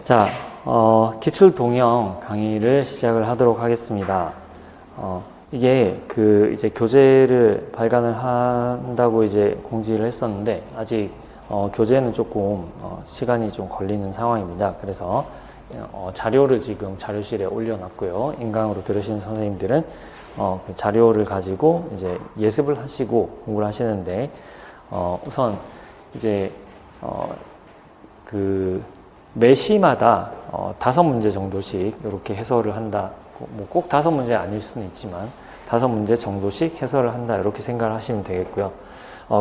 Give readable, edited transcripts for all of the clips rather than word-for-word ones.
자, 기출 동형 강의를 시작을 하도록 하겠습니다. 이게 이제 교재를 발간을 한다고 이제 공지를 했었는데, 아직, 교재는 조금, 시간이 좀 걸리는 상황입니다. 그래서, 자료를 지금 자료실에 올려놨고요. 인강으로 들으시는 선생님들은, 그 자료를 가지고 이제 예습을 하시고 공부를 하시는데, 우선, 이제, 매 시마다 5문제 정도씩 이렇게 해설을 한다. 뭐 꼭 5문제 아닐 수는 있지만 5문제 정도씩 해설을 한다. 이렇게 생각을 하시면 되겠고요.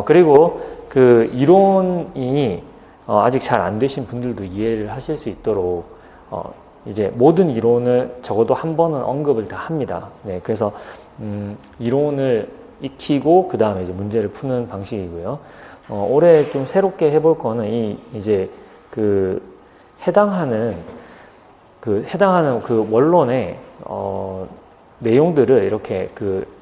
그리고 그 이론이 아직 잘 안 되신 분들도 이해를 하실 수 있도록 이제 모든 이론을 적어도 한 번은 언급을 다 합니다. 네, 그래서 이론을 익히고 그 다음에 이제 문제를 푸는 방식이고요. 올해 좀 새롭게 해볼 거는 이제 해당하는 그 원론의 내용들을 이렇게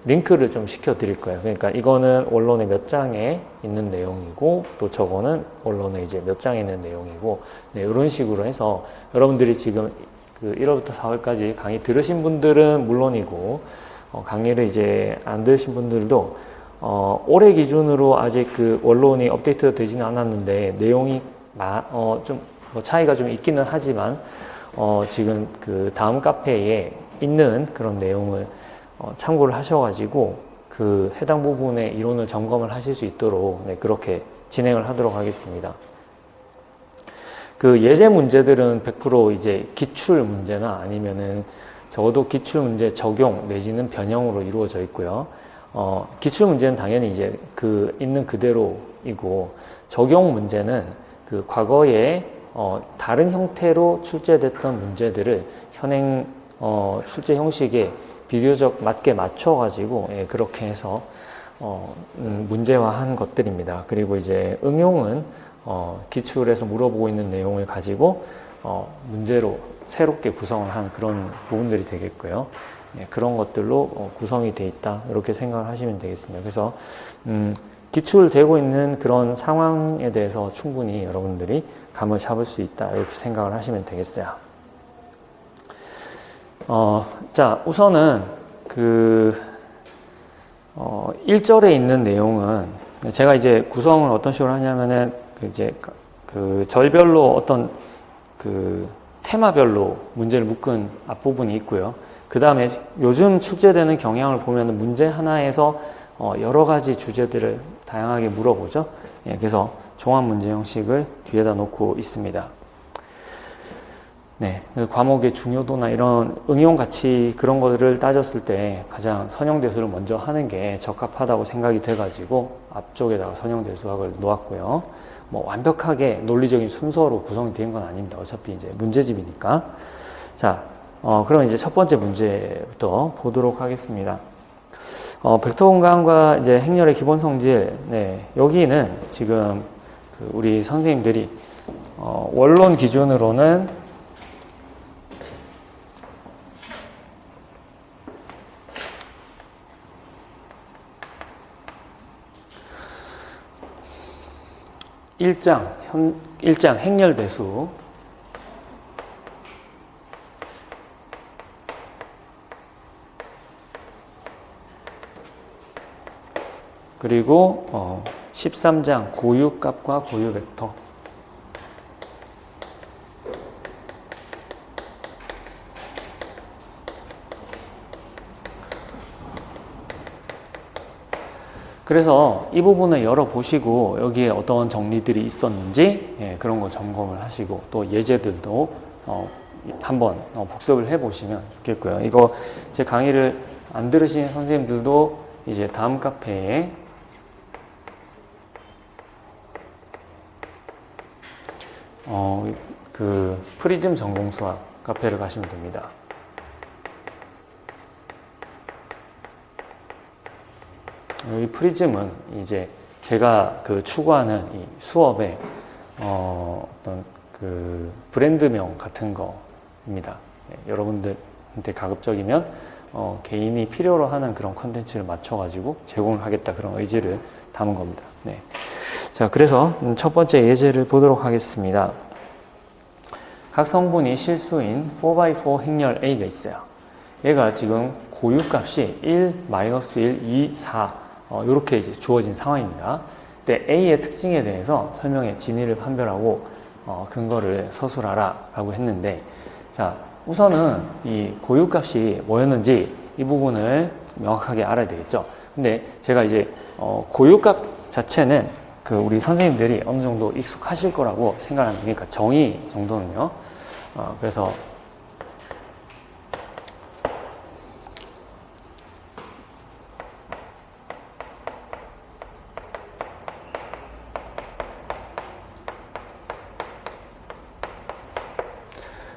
링크를 좀 시켜 드릴 거예요. 그러니까 이거는 원론의 몇 장에 있는 내용이고, 또 저거는 원론의 이제 몇 장에 있는 내용이고, 네, 이런 식으로 해서 여러분들이 지금 1월부터 4월까지 강의 들으신 분들은 물론이고, 강의를 이제 안 들으신 분들도 올해 기준으로 아직 원론이 업데이트가 되지는 않았는데 내용이 좀 차이가 좀 있기는 하지만 지금 다음 카페에 있는 그런 내용을 참고를 하셔가지고 해당 부분의 이론을 점검을 하실 수 있도록, 네, 그렇게 진행을 하도록 하겠습니다. 예제 문제들은 100% 이제 기출 문제나 아니면은 적어도 기출 문제 적용 내지는 변형으로 이루어져 있고요. 기출 문제는 당연히 이제 있는 그대로이고, 적용 문제는 과거에 다른 형태로 출제됐던 문제들을 현행 출제 형식에 비교적 맞게 맞춰가지고, 예, 그렇게 해서 문제화한 것들입니다. 그리고 이제 응용은 기출에서 물어보고 있는 내용을 가지고 문제로 새롭게 구성을 한 그런 부분들이 되겠고요. 예, 그런 것들로 구성이 되어 있다, 이렇게 생각을 하시면 되겠습니다. 그래서 기출되고 있는 그런 상황에 대해서 충분히 여러분들이 감을 잡을 수 있다, 이렇게 생각을 하시면 되겠어요. 자, 우선은 1절에 있는 내용은 제가 이제 구성을 어떤 식으로 하냐면은 절별로 어떤 테마별로 문제를 묶은 앞부분이 있고요. 그 다음에 요즘 출제되는 경향을 보면 문제 하나에서 여러 가지 주제들을 다양하게 물어보죠. 예, 그래서 종합 문제 형식을 뒤에다 놓고 있습니다. 네, 과목의 중요도나 이런 응용 가치 그런 것들을 따졌을 때 가장 선형대수를 먼저 하는 게 적합하다고 생각이 돼가지고 앞쪽에다가 선형대수학을 놓았고요. 뭐 완벽하게 논리적인 순서로 구성이 된 건 아닙니다. 어차피 이제 문제집이니까. 자, 그럼 이제 첫 번째 문제부터 보도록 하겠습니다. 벡터 공간과 이제 행렬의 기본 성질, 네, 여기는 지금 우리 선생님들이 원론 기준으로는 일장 행렬대수, 그리고 13장 고유값과 고유벡터, 그래서 이 부분을 열어보시고 여기에 어떤 정리들이 있었는지, 예, 그런 거 점검을 하시고 또 예제들도 한번 복습을 해보시면 좋겠고요. 이거 제 강의를 안 들으신 선생님들도 이제 다음 카페에 프리즘 전공수학 카페를 가시면 됩니다. 이 프리즘은 이제 제가 추구하는 이 수업의 어떤 브랜드명 같은 거입니다. 네, 여러분들한테 가급적이면 개인이 필요로 하는 그런 컨텐츠를 맞춰가지고 제공을 하겠다, 그런 의지를 담은 겁니다. 네. 자, 그래서 첫 번째 예제를 보도록 하겠습니다. 각 성분이 실수인 4x4 행렬 A가 있어요. 얘가 지금 고유값이 1, -1, 2, 4 이렇게 이제 주어진 상황입니다. 근데 A의 특징에 대해서 설명에 진위를 판별하고 근거를 서술하라 라고 했는데, 자, 우선은 이 고유값이 뭐였는지 이 부분을 명확하게 알아야 되겠죠. 근데 제가 이제 고유값 자체는 그 우리 선생님들이 어느 정도 익숙하실 거라고 생각합니다. 그러니까 정의 정도는요. 그래서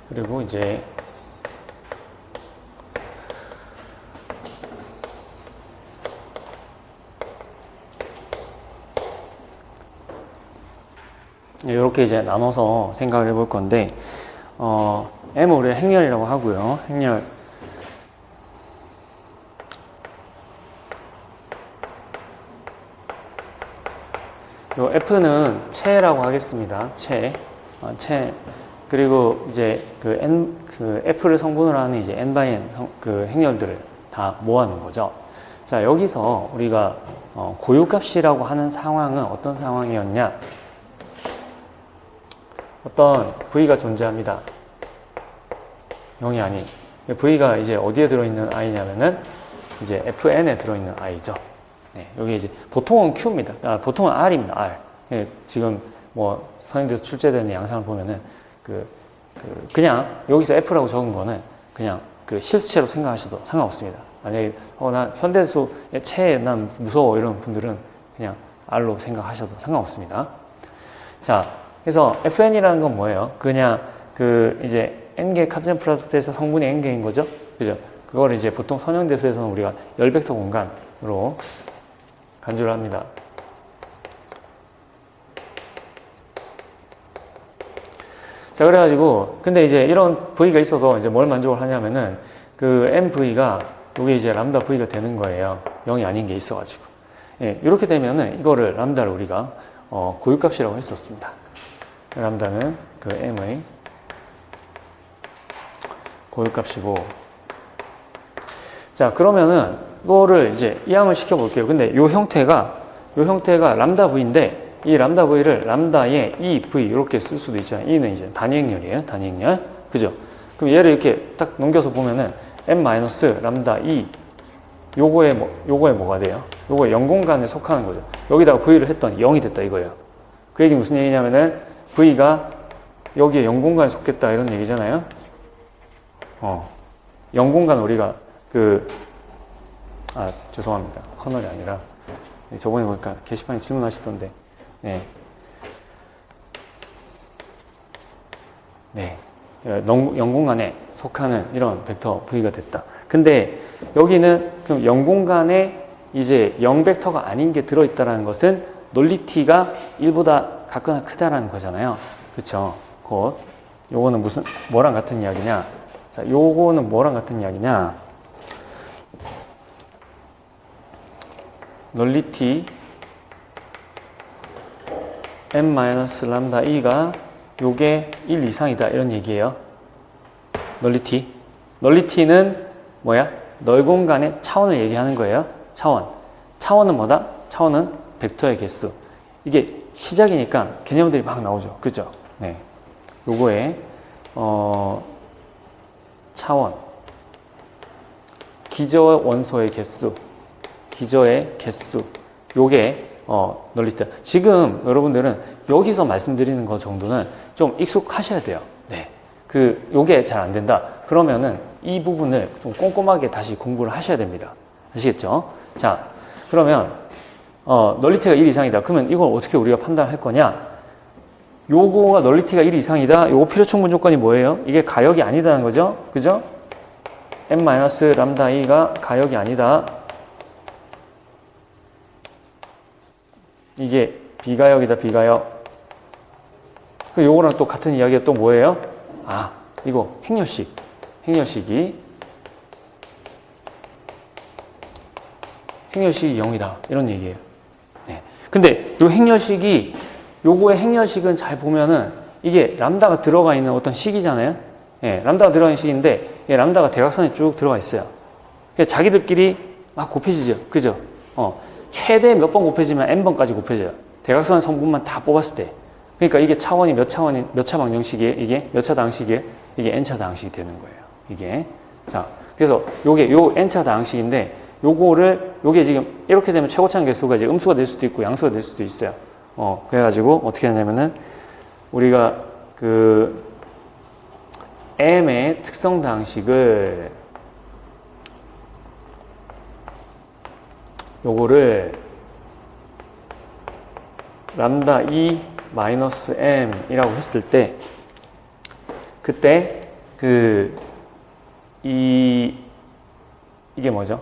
그리고 이제 이렇게 이제 나눠서 생각을 해볼 건데, M을 우리가 행렬이라고 하고요. 행렬. 요 F는 체라고 하겠습니다. 체. 그리고 이제 그 F를 성분으로 하는 이제 N by N 그 행렬들을 다 모아놓은 거죠. 자, 여기서 우리가 고유값이라고 하는 상황은 어떤 상황이었냐? 어떤 V가 존재합니다. 0이 아닌. V가 이제 어디에 들어있는 I냐면은 이제 FN에 들어있는 I죠. 네, 여기 이제 보통은 Q입니다. 보통은 R입니다. R. 네, 지금 뭐 선생님들 출제되는 양상을 보면은 그냥 여기서 F라고 적은 거는 그냥 그 실수체로 생각하셔도 상관없습니다. 만약에 나 현대수의 체에 난 무서워 이런 분들은 그냥 R로 생각하셔도 상관없습니다. 자, 그래서 FN이라는 건 뭐예요? 그냥 이제 N개 카트전 프로덕트에서 성분이 N개인 거죠? 그죠? 그걸 이제 보통 선형대수에서는 우리가 열벡터 공간으로 간주를 합니다. 자, 그래가지고, 근데 이제 이런 V가 있어서 이제 뭘 만족을 하냐면은 그 MV가 이게 이제 람다 V가 되는 거예요. 0이 아닌 게 있어가지고. 예, 이렇게 되면은 이거를 람다를 우리가 고유값이라고 했었습니다. 람다는 그 M의 고유값이고, 자, 그러면은 이거를 이제 이항을 시켜 볼게요. 근데 요 형태가 람다 V인데 이 람다 V를 람다의 EV 이렇게 쓸 수도 있잖아요. E는 이제 단위행렬이에요. 단위행렬. 그죠? 그럼 얘를 이렇게 딱 넘겨서 보면은 M 마이너스 람다 E 요거에 뭐가 돼요? 요거에 0공간에 속하는 거죠. 여기다가 V를 했더니 0이 됐다 이거예요. 그 얘기 무슨 얘기냐면은 V가 여기에 0공간에 속겠다 이런 얘기잖아요. 0공간 우리가 죄송합니다. 커널이 아니라 저번에 보니까 게시판에 질문하시던데 네. 0공간에 속하는 이런 벡터 V가 됐다. 근데 여기는 그럼 0공간에 이제 0벡터가 아닌 게 들어있다는 것은 널리티가 1보다 같거나 크다라는 거잖아요. 그쵸? 곧 요거는 뭐랑 같은 이야기냐? 자, 요거는 뭐랑 같은 이야기냐? 널리티 m-람다 e가 요게 1 이상이다 이런 얘기예요. 널리티는 뭐야? 널공간의 차원을 얘기하는 거예요. 차원은 뭐다? 차원은 벡터의 개수. 이게 시작이니까 개념들이 막 나오죠. 그죠? 네. 요거에 차원, 기저 원소의 개수, 요게 널리티. 지금 여러분들은 여기서 말씀드리는 것 정도는 좀 익숙하셔야 돼요. 네. 요게 잘 안 된다. 그러면은 이 부분을 좀 꼼꼼하게 다시 공부를 하셔야 됩니다. 아시겠죠? 자, 그러면 널리티가 1 이상이다. 그러면 이걸 어떻게 우리가 판단할 거냐? 요거가 널리티가 1 이상이다. 요거 필요 충분 조건이 뭐예요? 이게 가역이 아니다는 거죠. 그죠? m-람다 e가 가역이 아니다. 이게 비가역이다. 비가역. 요거랑 또 같은 이야기가 또 뭐예요? 이거 행렬식이 0이다. 이런 얘기예요. 네. 근데 요 행렬식이 요거의 행렬식은 잘 보면은 이게 람다가 들어가 있는 어떤 식이잖아요. 예, 람다가 들어가 있는 식인데 예, 람다가 대각선에 쭉 들어가 있어요. 그러니까 자기들끼리 막 곱해지죠. 그죠? 최대 몇 번 곱해지면 n번까지 곱해져요. 대각선 성분만 다 뽑았을 때. 그러니까 이게 차원이 몇 차 방정식이에요? 이게 몇 차 다항식이에요? 이게 n차 다항식이 되는 거예요. 이게. 자, 그래서 요게 요 n차 다항식인데 요게 지금 이렇게 되면 최고차원 개수가 이제 음수가 될 수도 있고 양수가 될 수도 있어요. 그래가지고 어떻게 하냐면은 우리가 그 m의 특성 다항식을 요거를 람다 2 마이너스 m이라고 했을 때 그때 이게 뭐죠?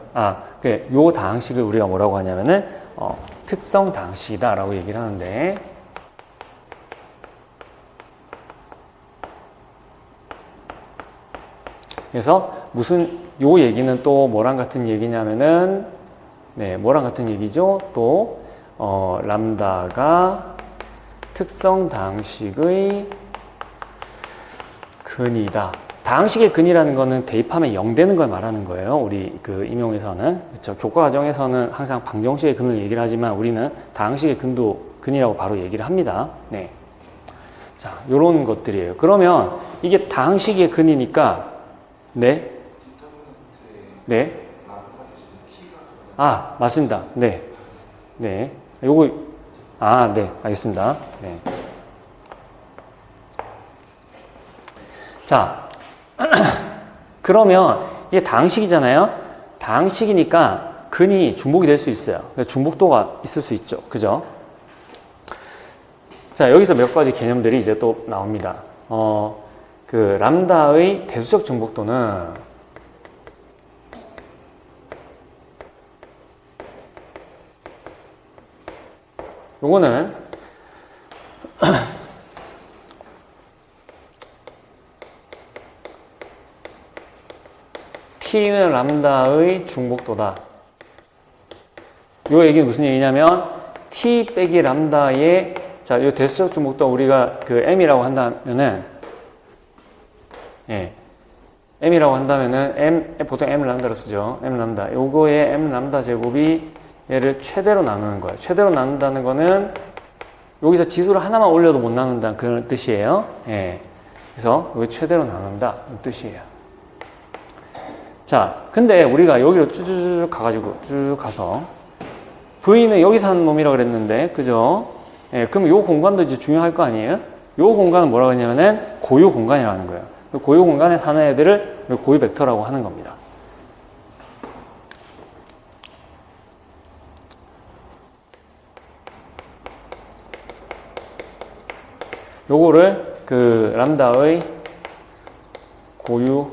요 다항식을 우리가 뭐라고 하냐면은 특성 다항식이다라고 얘기를 하는데 그래서 요 얘기는 또 뭐랑 같은 얘기냐면은 네, 뭐랑 같은 얘기죠? 또 람다가 특성 다항식의 근이다. 다항식의 근이라는 거는 대입하면 0 되는 걸 말하는 거예요. 우리 그 임용에서는. 그렇죠. 교과 과정에서는 항상 방정식의 근을 얘기를 하지만 우리는 다항식의 근도 근이라고 바로 얘기를 합니다. 네. 자, 요런 것들이에요. 그러면 이게 다항식의 근이니까 네. 네. 맞습니다. 네. 네. 요거 네. 알겠습니다. 네. 자, 그러면 이게 다항식이잖아요. 다항식이니까 근이 중복이 될 수 있어요. 중복도가 있을 수 있죠. 그죠? 자, 여기서 몇 가지 개념들이 이제 또 나옵니다. 그 람다의 대수적 중복도는 요거는 t는 람다의 중복도다. 요 얘기는 무슨 얘기냐면 t 빼기 람다의 자, 요 대수적 중복도 우리가 그 m이라고 한다면은 예. m이라고 한다면은 보통 m 람다로 쓰죠. m 람다. 요거의 m 람다 제곱이 얘를 최대로 나누는 거예요. 최대로 나눈다는 거는 여기서 지수를 하나만 올려도 못 나눈다는 그런 뜻이에요. 예. 그래서 여기 최대로 나눈다 이 뜻이에요. 자, 근데 우리가 여기로 쭈쭈쭈 가가지고 쭉 가서 V는 여기 사는 놈이라고 그랬는데, 그죠? 예, 그럼 요 공간도 이제 중요할 거 아니에요? 요 공간은 뭐라고 했냐면은 고유 공간이라는 거예요. 고유 공간에 사는 애들을 고유 벡터라고 하는 겁니다. 요거를 그 람다의 고유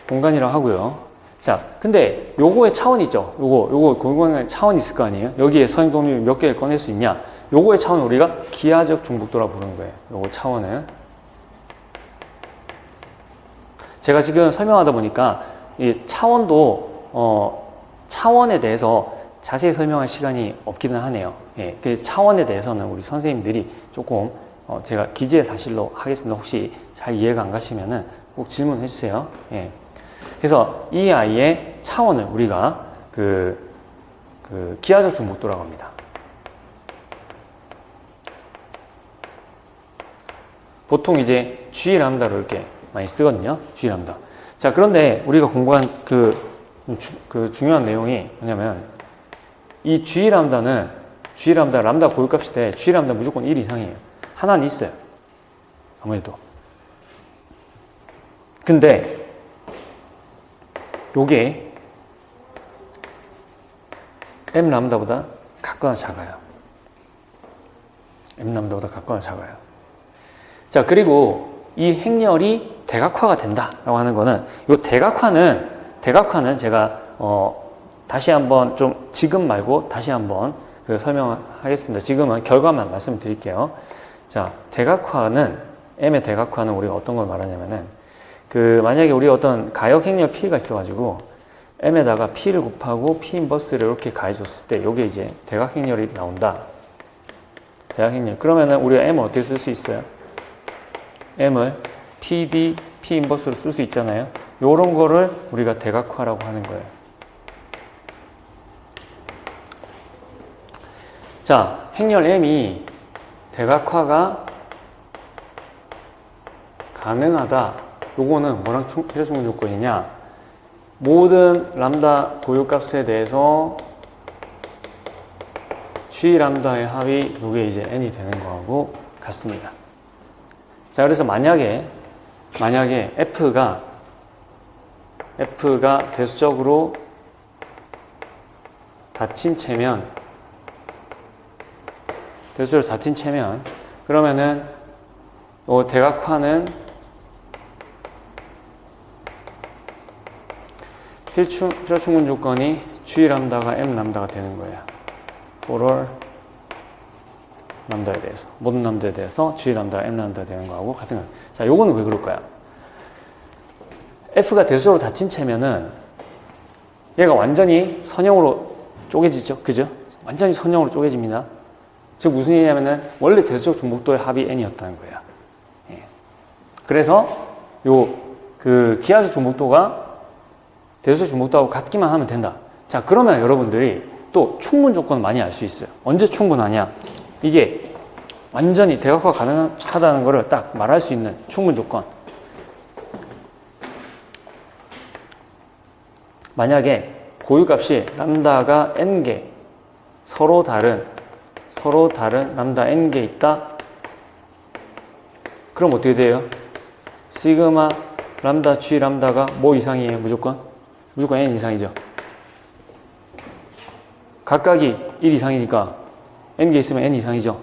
공간이라고 하고요. 자, 근데 요거의 차원이 있죠. 요거 고유 공간의 차원이 있을 거 아니에요? 여기에 선행 독립 몇 개를 꺼낼 수 있냐? 요거의 차원을 우리가 기하적 중복도라고 부르는 거예요. 요거 차원은. 제가 지금 설명하다 보니까 이 차원도 차원에 대해서 자세히 설명할 시간이 없기는 하네요. 예, 그 차원에 대해서는 우리 선생님들이 조금 제가 기재 사실로 하겠습니다. 혹시 잘 이해가 안 가시면은 꼭 질문해 주세요. 예. 그래서 이 아이의 차원을 우리가 그 기하적 중복도라고 합니다. 보통 이제 G 람다로 이렇게 많이 쓰거든요. G 람다. 자, 그런데 우리가 공부한 그 중요한 내용이 뭐냐면 이 G 람다는 람다 고유값일 때 G 람다 무조건 1 이상이에요. 하나는 있어요. 아무래도. 근데 요게 M 람다보다 같거나 작아요. M 람다보다 같거나 작아요. 자, 그리고 이 행렬이 대각화가 된다라고 하는 거는 요 대각화는 제가 다시 한번 좀 지금 말고 다시 한번 설명하겠습니다. 지금은 결과만 말씀드릴게요. 자, M의 대각화는 우리가 어떤 걸 말하냐면은 만약에 우리 어떤 가역 행렬 P가 있어가지고 M에다가 P를 곱하고 P 인버스를 이렇게 가해줬을 때 요게 이제 대각 행렬이 나온다. 대각 행렬. 그러면은 우리가 M을 어떻게 쓸 수 있어요? M을 PD, P 인버스로 쓸 수 있잖아요. 요런 거를 우리가 대각화라고 하는 거예요. 자, 행렬 M이 대각화가 가능하다. 요거는 뭐랑 필요 충분 조건이냐? 모든 람다 고유값에 대해서 G 람다의 합이 요게 이제 n이 되는 거하고 같습니다. 자, 그래서 만약에 F가 대수적으로 닫힌 채면 그러면은 대각화는 필요 충분 조건이 G 람다가 M 람다가 되는 거예요. for 람다에 대해서, 모든 람다에 대해서 G 람다가 M 람다가 되는 거하고 같은 거예요. 자, 요거는 왜 그럴까요? F가 대수적으로 닫힌 채면은 얘가 완전히 선형으로 쪼개지죠. 그죠? 완전히 선형으로 쪼개집니다. 즉 무슨 얘기냐면은 원래 대수적 중복도의 합이 n이었다는 거예요. 예. 그래서 그 기하수 중복도가 대수적 중복도하고 같기만 하면 된다. 자, 그러면 여러분들이 또 충분 조건을 많이 알 수 있어요. 언제 충분하냐? 이게 완전히 대각화 가능하다는 것을 딱 말할 수 있는 충분 조건. 만약에 고유값이 람다가 n개, 서로 다른 람다 n개 있다. 그럼 어떻게 돼요? 시그마 람다 G 람다가 뭐 이상이에요? 무조건 n 이상이죠. 각각이 1 이상이니까 n개 있으면 n 이상이죠.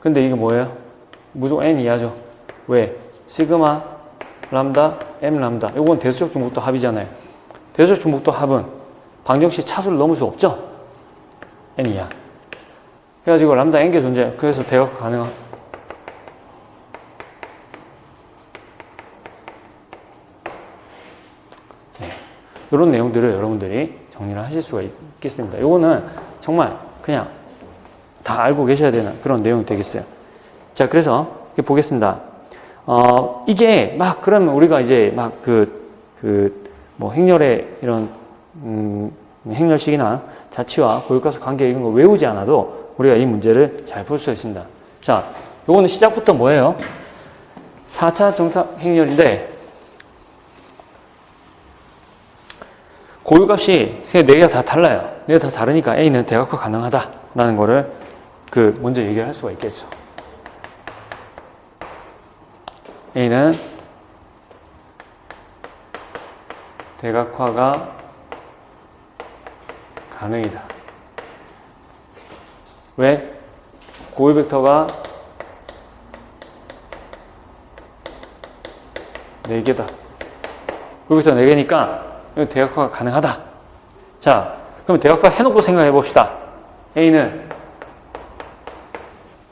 근데 이게 뭐예요? 무조건 n 이하죠. 왜? 시그마 람다 m 람다. 이건 대수적 중복도 합이잖아요. 대수적 중복도 합은 방정식 차수를 넘을 수 없죠. n 이하. 그래가지고 람다 n개 존재. 그래서 대각화 가능한. 네. 이런 내용들을 여러분들이 정리를 하실 수가 있겠습니다. 이거는 정말 그냥 다 알고 계셔야 되는 그런 내용이 되겠어요. 자, 그래서 보겠습니다. 이게 막 그러면 우리가 이제 막 뭐 행렬의 이런 행렬식이나 자치와 고유값의 관계 이런 거 외우지 않아도 우리가 이 문제를 잘 풀 수 있습니다. 자, 요거는 시작부터 뭐예요? 4차 정사 행렬인데 고유값이 4개가 다 달라요. 4개가 다 다르니까 A는 대각화 가능하다라는 거를 먼저 얘기를 할 수가 있겠죠. A는 대각화가 가능이다. 왜? 고유 벡터가 4개다. 고유 벡터 4개니까 대각화가 가능하다. 자, 그럼 대각화 해놓고 생각해 봅시다. A는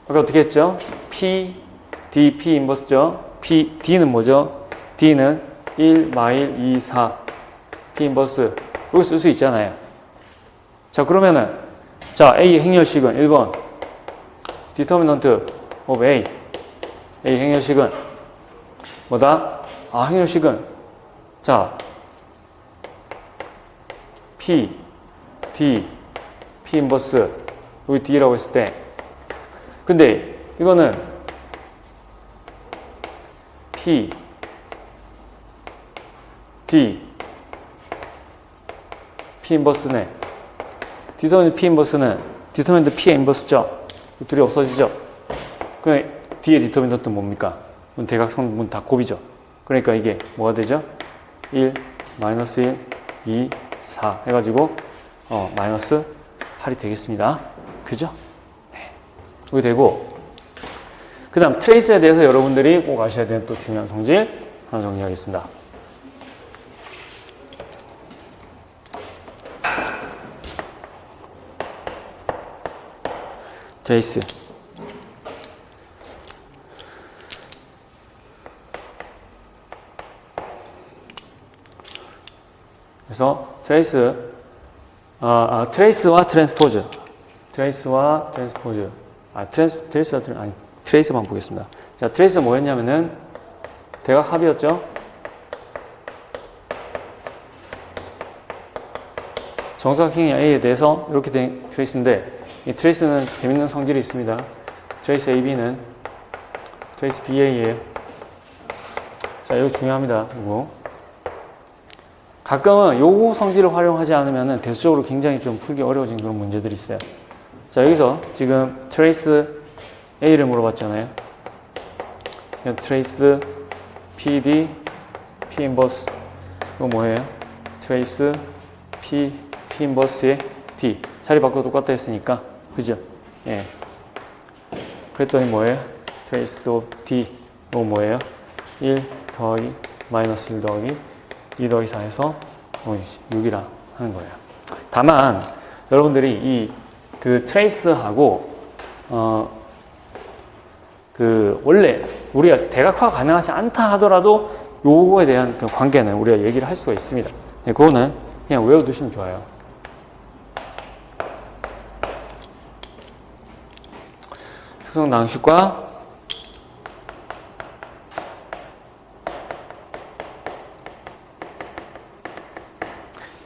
아까 어떻게 했죠? P, D, P 인버스죠? D는 뭐죠? D는 1, 마일, 2, 4 P 인버스 여기 쓸 수 있잖아요. 자, 그러면은 자, A 행렬식은 1번 determinant of A 행렬식은 뭐다? 행렬식은 자 P, D, P 인버스 여기 D라고 했을 때 근데 이거는 P, D, P 인버스네. 디터미넌트 P 인버스는 디터미넌트 P의 인버스죠. 둘이 없어지죠. 그럼 D의 디터미넌트는 뭡니까? 대각성분 다 곱이죠. 그러니까 이게 뭐가 되죠? 1, 마이너스 1, 2, 4 해가지고 마이너스 8이 되겠습니다. 그죠? 네. 이게 되고 그 다음 트레이스에 대해서 여러분들이 꼭 아셔야 되는 또 중요한 성질 하나 정리하겠습니다. 트레이스 그래서 트레이스와 트랜스포즈 트레이스만 보겠습니다. 자, 트레이스 뭐였냐면은 대각 합이었죠. 정사각형의 A에 대해서 이렇게 된 트레이스인데 이 트레이스는 재밌는 성질이 있습니다. 트레이스 AB는 트레이스 BA예요. 자, 이거 중요합니다. 이거 가끔은 요거 성질을 활용하지 않으면 대수적으로 굉장히 좀 풀기 어려워진 그런 문제들이 있어요. 자, 여기서 지금 트레이스 A를 물어봤잖아요. 트레이스 PD, P 인버스. 이거 뭐예요? 트레이스 P 인버스의 D. 자리 바꿔도 똑같다 했으니까. 그죠? 예. 그랬더니 뭐예요? 트레이스 오브 D. 이거 뭐예요? 1 더하기 마이너스 1 더하기 2 더하기 4에서 6이라 하는 거예요. 다만 여러분들이 이 그 트레이스하고 그 원래 우리가 대각화가 가능하지 않다 하더라도 요거에 대한 그 관계는 우리가 얘기를 할 수가 있습니다. 네, 그거는 그냥 외워두시면 좋아요. 특성 낭식과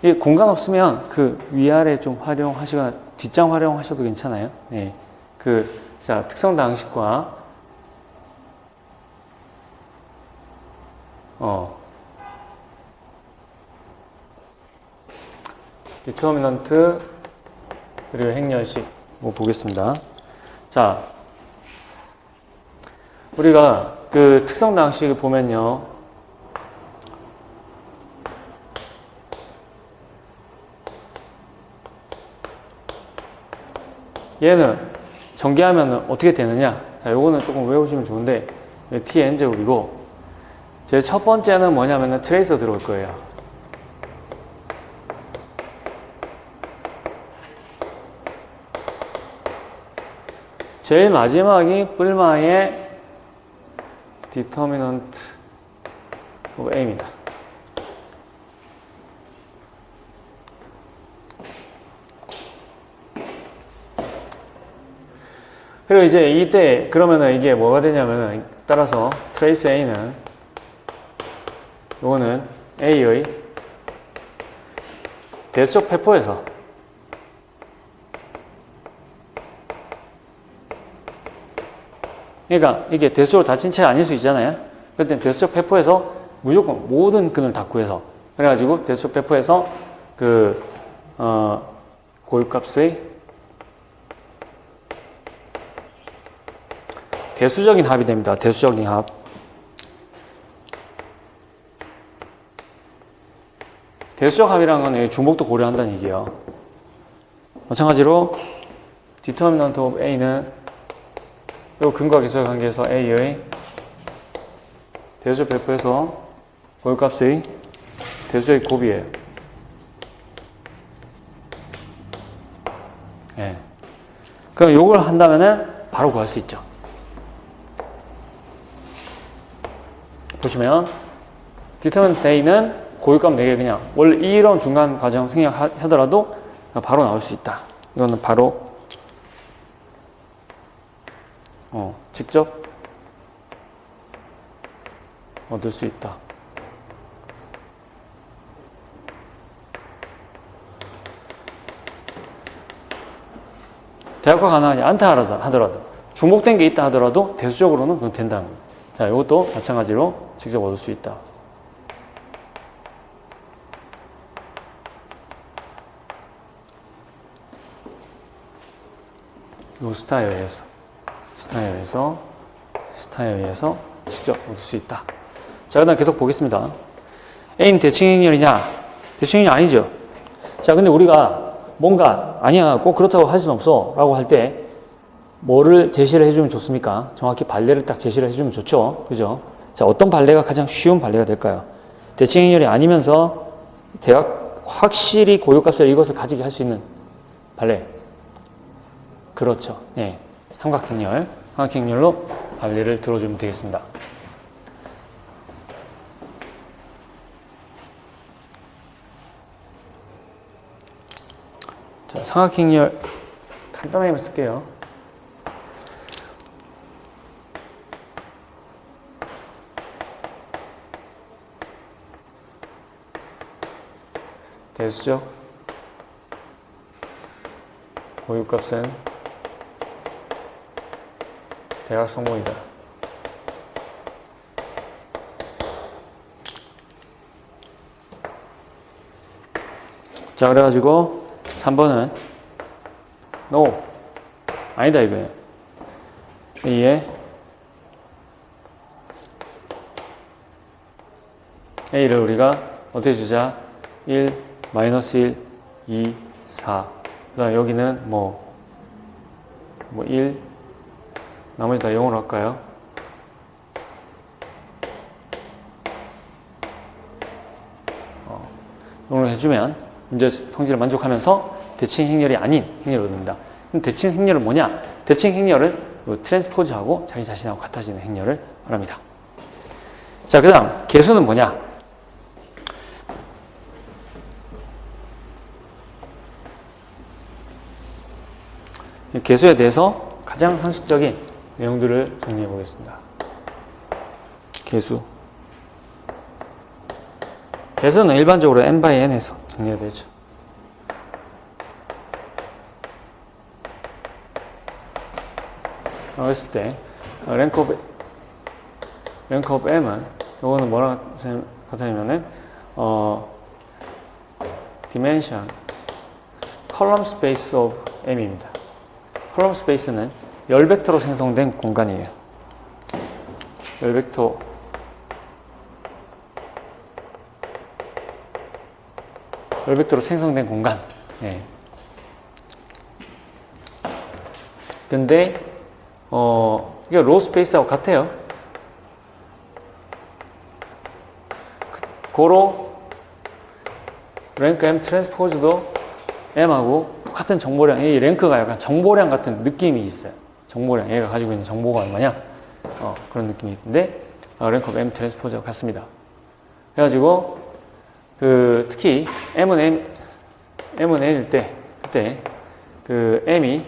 이 공간 없으면 그 위아래 좀 활용하시거나 뒷장 활용하셔도 괜찮아요. 네. 자, 특성 방식과 디터미넌트 그리고 행렬식 뭐 보겠습니다. 자, 우리가 그 특성 방식을 보면요. 얘는 전개하면 어떻게 되느냐? 자, 요거는 조금 외우시면 좋은데 t n제곱이고 제 첫 번째는 뭐냐면은 트레이서 들어올 거예요. 제일 마지막이 뿔마의 determinant of a입니다. 그리고 이제 이때 그러면은 이게 뭐가 되냐면은 따라서 트레이스 A는 요거는 A의 대수적 폐포에서 그러니까 이게 대수적으로 닫힌 채가 아닐 수 있잖아요. 그럴 땐 대수적 폐포에서 무조건 모든 근을 다 구해서 그래가지고 대수적 폐포에서 고유값의 대수적인 합이 됩니다. 대수적인 합. 대수적 합이라는 건 중복도 고려한다는 얘기예요. 마찬가지로 determinant of A는 이 근과 계수의 관계에서 A의 대수적 배포에서 고유값의 대수적인 곱이에요. 예. 그럼 요걸 한다면은 바로 구할 수 있죠. 보시면 determinant A는 고유값 4개 그냥 원래 이런 중간 과정 생략하더라도 바로 나올 수 있다. 이거는 바로 직접 얻을 수 있다. 대각화 가능하지 않다 하더라도 중복된 게 있다 하더라도 대수적으로는 그건 된다는 거예요. 자, 이것도 마찬가지로 직접 얻을 수 있다. 이 스타에 의해서 직접 얻을 수 있다. 자, 그 다음 계속 보겠습니다. A는 대칭행렬이냐? 대칭행렬이 아니죠. 자, 근데 우리가 뭔가 아니야, 꼭 그렇다고 할 수는 없어 라고 할 때 뭐를 제시를 해주면 좋습니까? 정확히 발레를 딱 제시를 해주면 좋죠. 그죠? 자, 어떤 발레가 가장 쉬운 발레가 될까요? 대칭행렬이 아니면서 대각 확실히 고유값을 이것을 가지게 할 수 있는 발레. 그렇죠. 네. 삼각행렬로 발레를 들어주면 되겠습니다. 자, 삼각행렬 간단하게 쓸게요. 대수적 고유값은 대각성분이다. 자, 그래가지고 3번은 no 아니다 이거예요. A에 A를 우리가 어떻게 주자? 1, 마이너스 1, 2, 4. 그 다음 여기는 뭐 1, 나머지 다 0으로 할까요? 이걸 해주면 문제 성질을 만족하면서 대칭 행렬이 아닌 행렬을 얻는다. 그럼 대칭 행렬은 뭐냐? 대칭 행렬은 트랜스포즈하고 자기 자신하고 같아지는 행렬을 말합니다. 자, 그 다음 개수는 뭐냐? 개수에 대해서 가장 상식적인 내용들을 정리해 보겠습니다. 개수는 일반적으로 n/n에서 정리해야 되죠. 그랬을 때 rank of m은 이거는 뭐랑 같으냐면은 dimension column space of m입니다. 컬럼 스페이스는 열벡터로 생성된 공간이에요. 열벡터로 생성된 공간. 네. 근데 이게 로 스페이스하고 같아요. 고로 랭크 M 트랜스포즈도 M하고 똑같은 정보량, 이 랭크가 약간 정보량 같은 느낌이 있어요. 정보량, 얘가 가지고 있는 정보가 얼마냐? 그런 느낌이 있는데, 랭크 오브 M 트랜스포즈와 같습니다. 그래가지고, 특히, M은 N일 때, 그때, M이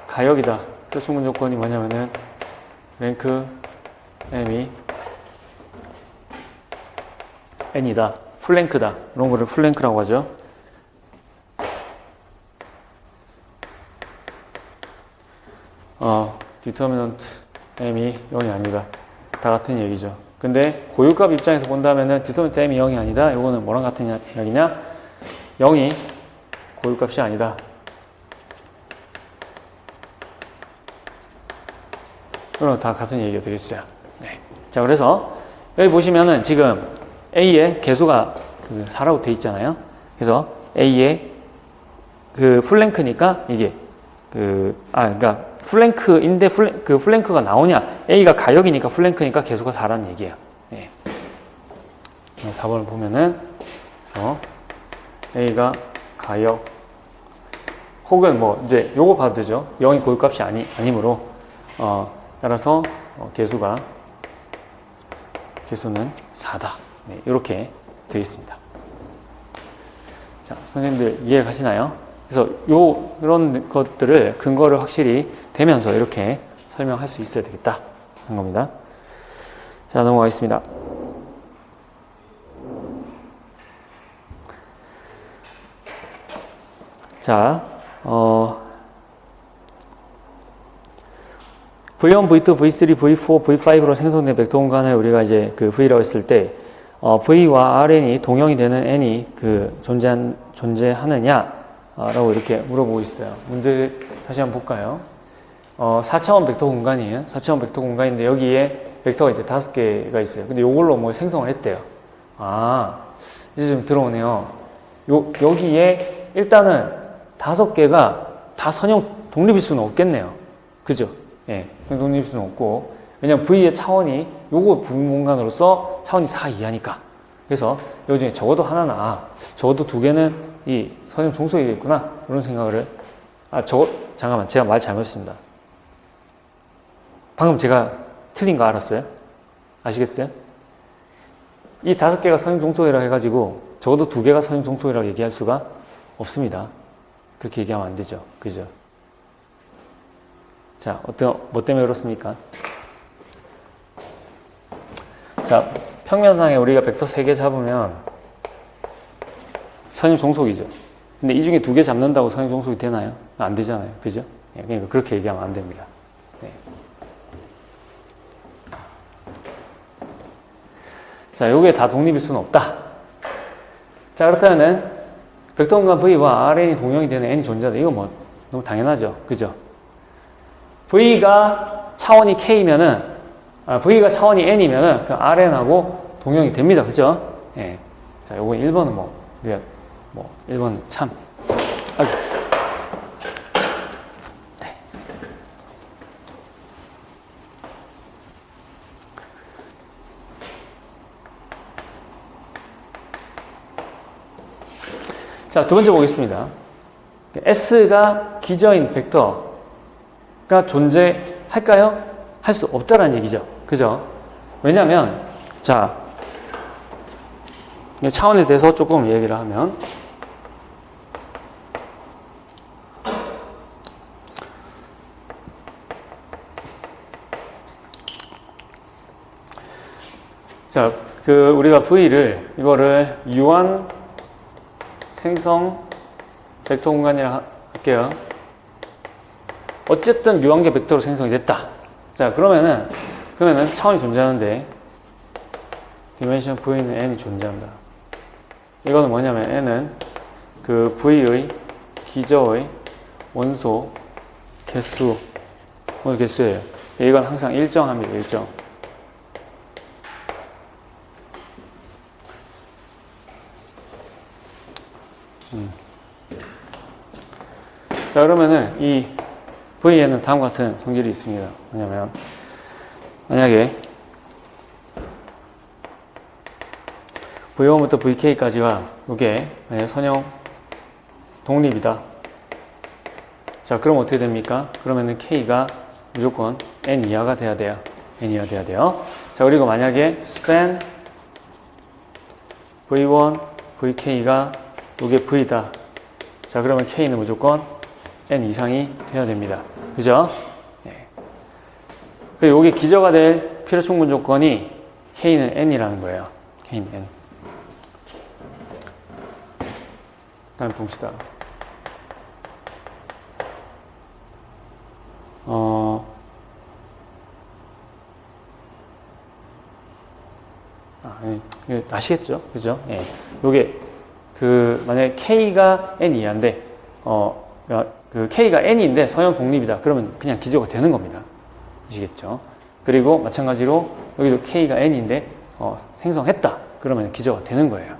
가역이다. 표충분 조건이 뭐냐면은, 랭크 M이 N이다. 풀랭크다. 이런 거를 풀랭크라고 하죠. 디터미넌트 M이 0이 아니다. 다 같은 얘기죠. 근데 고유값 입장에서 본다면은 디터미넌트 M이 0이 아니다. 이거는 뭐랑 같은 이야기냐? 0이 고유값이 아니다. 그럼 다 같은 얘기가 되겠어요. 네. 자, 그래서 여기 보시면은 지금 A의 개수가 4라고 돼 있잖아요. 그래서 A의 풀랭크니까 이게 그러니까 풀랭크인데 풀랭크가 나오냐? A가 가역이니까 풀랭크니까 개수가 4라는 얘기예요. 네. 4번을 보면은 그래서 A가 가역 혹은 뭐 이제 요거 봐도 되죠. 0이 고유값이 아니므로 따라서 개수는 4다. 네, 이렇게 되어 있습니다. 자, 선생님들 이해 가시나요? 그래서 이런 것들을 근거를 확실히 대면서 이렇게 설명할 수 있어야 되겠다 하는 겁니다. 자, 넘어가겠습니다. 자, V1, V2, V3, V4, V5로 생성된 벡터 공간을 우리가 이제 V라고 했을 때, V와 Rn이 동형이 되는 N이 존재하느냐? 라고 이렇게 물어보고 있어요. 문제 다시 한번 볼까요? 4차원 벡터 공간이에요. 4차원 벡터 공간인데 여기에 벡터가 이제 5개가 있어요. 근데 이걸로 뭐 생성을 했대요. 이제 좀 들어오네요. 여기에 일단은 5개가 다 선형 독립일 수는 없겠네요. 그죠? 예, 독립일 수는 없고, 왜냐면 V의 차원이 요거 부분 공간으로서 차원이 4 이하니까. 그래서 요 중에 적어도 하나나 적어도 2개는 이 선형 종속이겠구나, 이런 생각을. 잠깐만, 제가 말 잘못했습니다. 방금 제가 틀린 거 알았어요? 아시겠어요? 이 5개가 선형 종속이라고 해가지고 적어도 2개가 선형 종속이라고 얘기할 수가 없습니다. 그렇게 얘기하면 안 되죠. 그죠? 자, 뭐 때문에 그렇습니까? 자, 평면상에 우리가 벡터 3개 잡으면 선형 종속이죠. 근데 이 중에 두 개 잡는다고 선형 종속이 되나요? 안 되잖아요. 그죠? 예, 그러니까 그렇게 얘기하면 안 됩니다. 네. 자, 요게 다 독립일 수는 없다. 자, 그렇다면은 벡터 공간 V와 Rn이 동형이 되는 N이 존재하다. 이거 뭐 너무 당연하죠. 그죠? V가 차원이 K면은 V가 차원이 N이면은 그 Rn하고 동형이 됩니다. 그죠? 예. 자, 요거 1번은 우리가 1번 참. 아이고. 네. 자, 두 번째 보겠습니다. S가 기저인 벡터가 존재할까요? 할 수 없다라는 얘기죠. 그죠? 왜냐면, 자, 이 차원에 대해서 조금 얘기를 하면, 자, 우리가 V를, 이거를 유한 생성 벡터 공간이라 할게요. 어쨌든 유한계 벡터로 생성이 됐다. 자, 그러면은 차원이 존재하는데, 디멘션 V는 N이 존재한다. 이거는 뭐냐면, N은 그 V의 기저의 원소 개수, 개수예요. 이건 항상 일정합니다. 일정. 자, 그러면은 이 V에는 다음과 같은 성질이 있습니다. 뭐냐면, 만약에 V1부터 VK까지가 이게 만약에 선형 독립이다. 자, 그럼 어떻게 됩니까? 그러면은 K가 무조건 N 이하가 돼야 돼요. N 이하 돼야 돼요. 자, 그리고 만약에 span V1, VK가 이게 V다. 자, 그러면 K는 무조건 N 이상이 돼야 됩니다. 그죠? 네. 그리고 이게 기저가 될 필요 충분 조건이 K는 N이라는 거예요. K는 N. 다음 봅시다. 아시겠죠? 그죠? 예. 요게, 만약에 K가 N 이하인데, K가 N인데 선형 독립이다. 그러면 그냥 기저가 되는 겁니다. 아시겠죠? 그리고 마찬가지로 여기도 K가 N인데, 생성했다. 그러면 기저가 되는 거예요.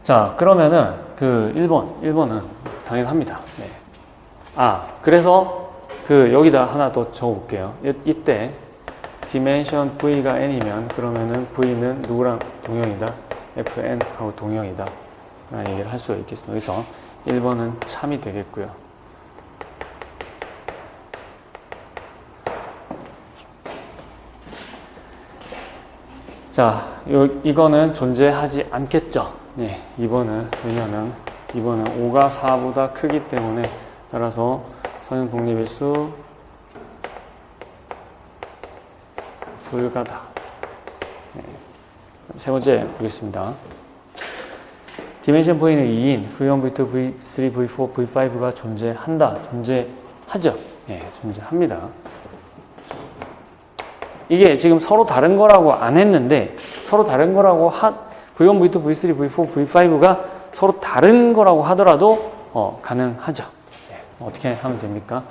자, 그러면은 1번은 당연합니다. 네. 그래서 여기다 하나 더 적어볼게요. 이때 dimension V가 N이면 그러면은 V는 누구랑 동형이다? FN하고 동형이다. 라는 얘기를 할 수가 있겠습니다. 그래서 1번은 참이 되겠고요. 자, 이거는 존재하지 않겠죠. 네, 2번은, 왜냐면 2번은 5가 4보다 크기 때문에 따라서 선형 독립일수 불가다. 네. 세 번째 보겠습니다. 디멘션 V는 2인 V1, V2, V3, V4, V5가 존재한다. 존재하죠. 네, 존재합니다. 이게 지금 서로 다른 거라고 안 했는데 서로 다른 거라고 V1, V2, V3, V4, V5가 서로 다른 거라고 하더라도 가능하죠. 네, 어떻게 하면 됩니까?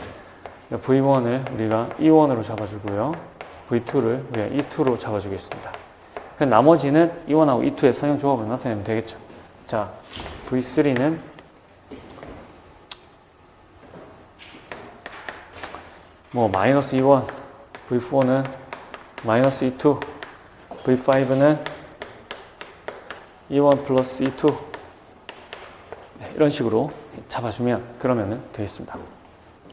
V1을 우리가 E1으로 잡아주고요. V2를 우리가 E2로 잡아주겠습니다. 나머지는 E1하고 E2의 선형 조합으로 나타내면 되겠죠. 자, V3는 마이너스 E1, V4는 마이너스 E2, V5는 E1 플러스 E2 네, 이런 식으로 잡아주면 그러면 되겠습니다.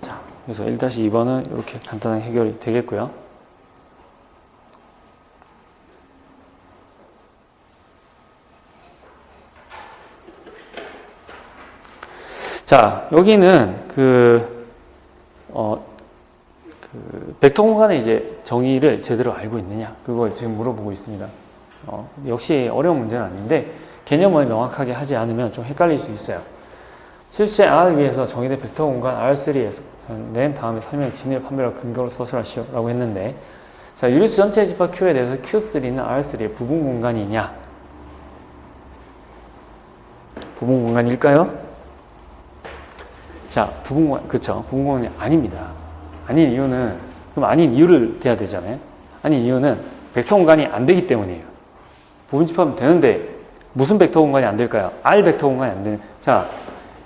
자, 그래서 1-2번은 이렇게 간단하게 해결이 되겠고요. 자, 여기는 벡터 공간의 이제 정의를 제대로 알고 있느냐 그걸 지금 물어보고 있습니다. 역시 어려운 문제는 아닌데 개념을 명확하게 하지 않으면 좀 헷갈릴 수 있어요. 실제 R을 위해서 정의된 벡터 공간 R3에서 낸 다음에 설명 진일 판별을 근거로 서술하시오 라고 했는데, 자, 유리수 전체 집합 Q에 대해서 Q3는 R3의 부분 공간이냐? 부분 공간일까요? 자, 부분 공간, 그쵸. 부분 공간이 아닙니다. 아닌 이유는, 그럼 아닌 이유를 대야 되잖아요. 아닌 이유는 벡터 공간이 안 되기 때문이에요. 부분 집합은 되는데 무슨 벡터 공간이 안 될까요? R 벡터 공간이 안 되는. 자,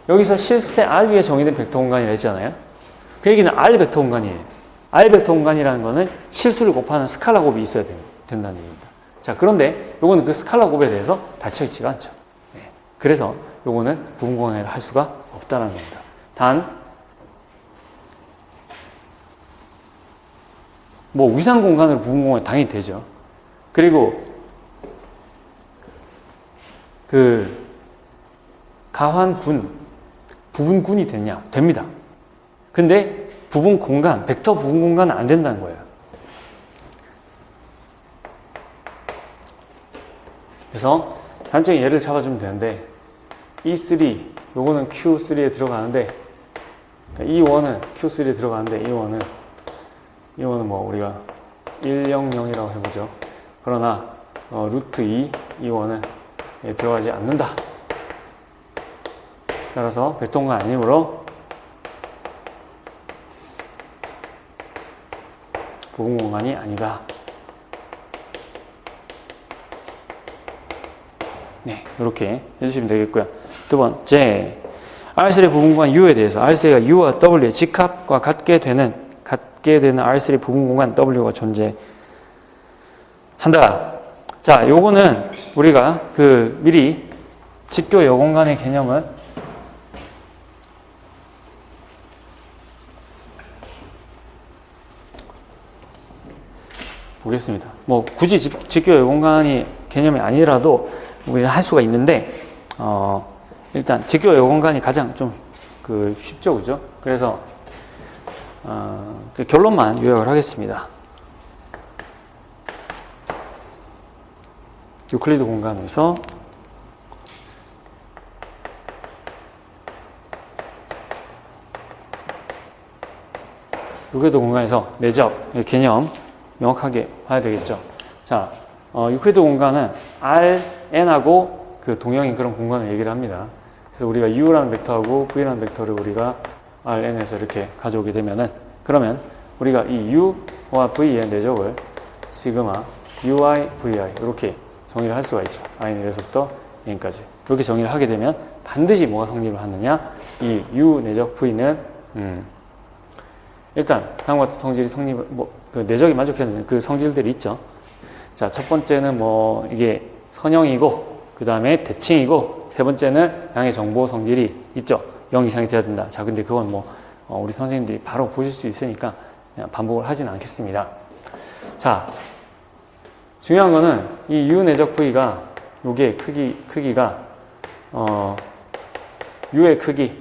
여기서 실수태 R 위에 정의된 벡터 공간이라 했잖아요. 그 얘기는 R 벡터 공간이에요. R 벡터 공간이라는 거는 실수를 곱하는 스칼라 곱이 있어야 된다는 얘기입니다. 자, 그런데 요거는 그 스칼라 곱에 대해서 닫혀 있지가 않죠. 네. 그래서 요거는 부분 공간을 할 수가 없다는 겁니다. 단, 뭐 위상 공간으로 부분 공간이 당연히 되죠. 그리고 그 가환군, 부분군이 되냐? 됩니다. 근데 부분 공간, 벡터 부분 공간은 안 된다는 거예요. 그래서 단적인 예를 잡아주면 되는데 E3, 요거는 Q3에 들어가는데 E1은 Q3에 들어가는데 E1은 뭐 우리가 100이라고 해보죠. 그러나 루트 2, E1은 들어가지 않는다. 따라서 벡터 공간 아니므로 부분 공간이 아니다. 네, 이렇게 해주시면 되겠고요. 두 번째, R3 부분 공간 U에 대해서 R3가 U와 W의 직합과 같게 되는 R3 부분 공간 W가 존재한다. 자, 요거는 우리가 미리 직교 여공간의 개념을 보겠습니다. 뭐 굳이 직교 여공간이 개념이 아니라도 우리가 할 수가 있는데 일단 직교 여공간이 가장 좀 쉽죠, 그죠? 그래서 그 결론만 요약을 하겠습니다. 유클리드 공간에서 유클리드 공간에서 내적 개념 명확하게 봐야 되겠죠. 자, 유클리드 공간은 Rn하고 동형인 그런 공간을 얘기를 합니다. 그래서 우리가 U라는 벡터하고 V라는 벡터를 우리가 Rn에서 이렇게 가져오게 되면은, 그러면 우리가 이 U와 V의 내적을 시그마 UI, VI 이렇게 정의를 할 수가 있죠. I는 1에서부터 N까지. 이렇게 정의를 하게 되면 반드시 뭐가 성립을 하느냐? 이 U 내적 V는 일단 다음과 같은 성질이 성립을 내적이 만족해야 되는 그 성질들이 있죠. 자, 첫 번째는 뭐 이게 선형이고, 그 다음에 대칭이고, 세 번째는 양의 정보 성질이 있죠. 0 이상이 돼야 된다. 자, 근데 그건 뭐 우리 선생님들이 바로 보실 수 있으니까 그냥 반복을 하지는 않겠습니다. 자, 중요한 거는 이 U 내적 V가 요게 크기가 U의 크기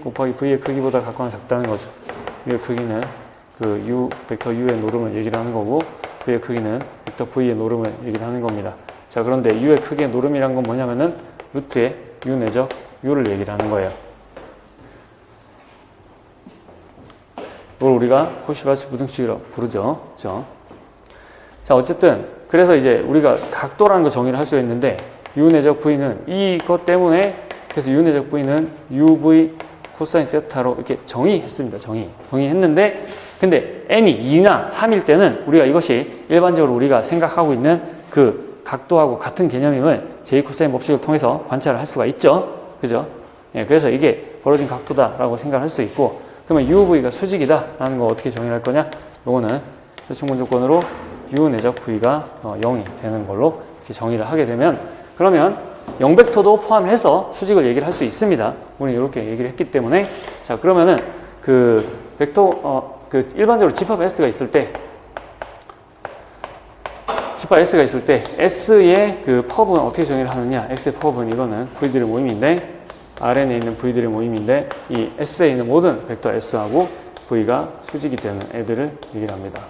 곱하기 V의 크기보다 각각은 작다는 거죠. U의 크기는 U 벡터 U의 노름을 얘기를 하는 거고, V의 크기는 벡터 V의 노름을 얘기를 하는 겁니다. 자, 그런데 U의 크기의 노름이란 건 뭐냐면은 루트의 U 내적 U를 얘기를 하는 거예요. 이걸 우리가 코시바스 부등식이라고 부르죠. 그렇죠? 자, 어쨌든 그래서 이제 우리가 각도라는 거 정의를 할 수 있는데, U 내적 V는 이것 때문에, 그래서 U 내적 V는 UV 코사인 세타로 이렇게 정의했습니다. 정의했는데, 근데 n이 2나 3일 때는 우리가 이것이 일반적으로 우리가 생각하고 있는 그 각도하고 같은 개념임을 제2 코사인 법칙을 통해서 관찰을 할 수가 있죠. 그죠? 예, 그래서 이게 벌어진 각도다라고 생각할 수 있고, 그러면 UV가 수직이다라는 거 어떻게 정의할 거냐? 요거는 충분 조건으로 U 내적 V가 0이 되는 걸로 이렇게 정의를 하게 되면, 그러면 0벡터도 포함해서 수직을 얘기를 할 수 있습니다. 우리는 이렇게 얘기를 했기 때문에. 자, 그러면은 벡터 일반적으로 집합 S가 있을 때 S의 퍼브는 어떻게 정의를 하느냐? X의 퍼브는 이거는 V들의 모임인데, Rn에 있는 V들의 모임인데, 이 S에 있는 모든 벡터 S하고 V가 수직이 되는 애들을 얘기를 합니다.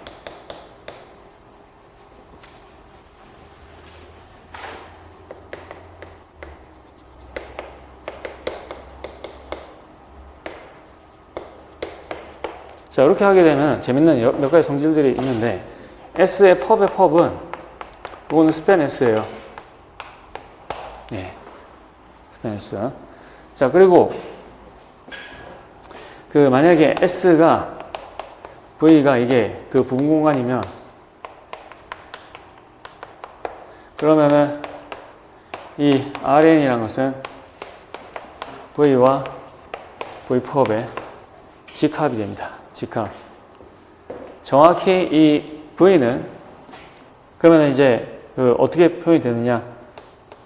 자, 이렇게 하게 되면 재밌는 몇 가지 성질들이 있는데, S의 펍은, 이거는 스팬 S예요. 네. 스팬 S. 자, 그리고, 만약에 S가, V가 이게 그 부분 공간이면, 그러면은, 이 Rn이라는 것은 V와 V 펍의 직합이 됩니다. 직합. 정확히 이 V는 그러면 이제 어떻게 표현이 되느냐?